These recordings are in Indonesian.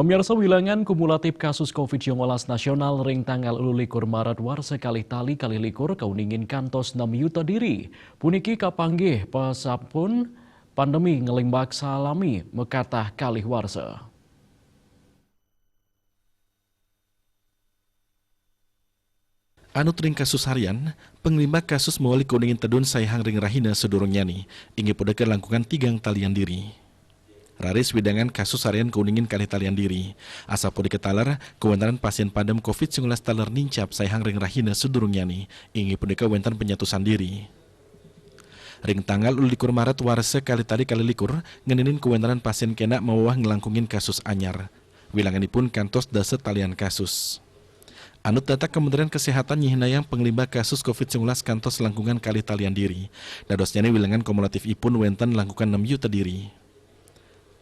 Pemirsa, wilangan kumulatif kasus COVID-19 nasional ring tanggal 21 Maret war sekali tali kali likur kauningin kantos 6 yuta diri. Puniki kapanggih pasapun pandemi ngelimbak salami mekatah kalih warsa. Anut ring kasus harian, penglimbak kasus mewali kuningin tedun sayhang ring rahina sedurungnya nih, ingin podeker langkungan tigang talian diri. Raris widangan kasus harian kuningin kali talian diri. Asa podi ketalar, kewentan pasien padam COVID-19 talar nincap sayhang ring rahina sedurungnya nih, ingin podeker wentan penyatusan diri. Ring tanggal 21 Maret warse kali tali kali likur, ngeninin kewentan pasien kena mewah ngelangkungin kasus anyar. Wilanganipun kantos dasa talian kasus. Anut data Kementerian Kesehatan nyihinayang penglimbak kasus COVID-19 kantos langkungan kali talian diri. Dadosnya wilangan kumulatif ipun wenten langkungan 6 yuta diri.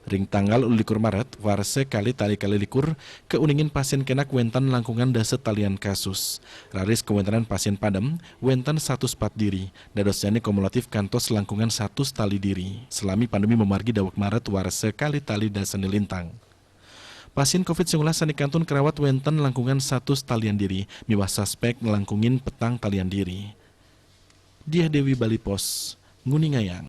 Ring tanggal 21 Maret, warse kali tali kali likur, keuningin pasien kenak wentan langkungan dasa talian kasus. Raris kewentanan pasien padam, wentan 104 diri. Dadosnya kumulatif kantos langkungan 1 tali diri. Selami pandemi memargi dawak Maret, warse kali tali dasa nilintang. Pasien COVID-19 sanikantun kerawat wenten langkungan 1 talian diri, miwah suspek ngelangkungin petang talian diri. Diah Dewi Bali Pos, Nguningayang.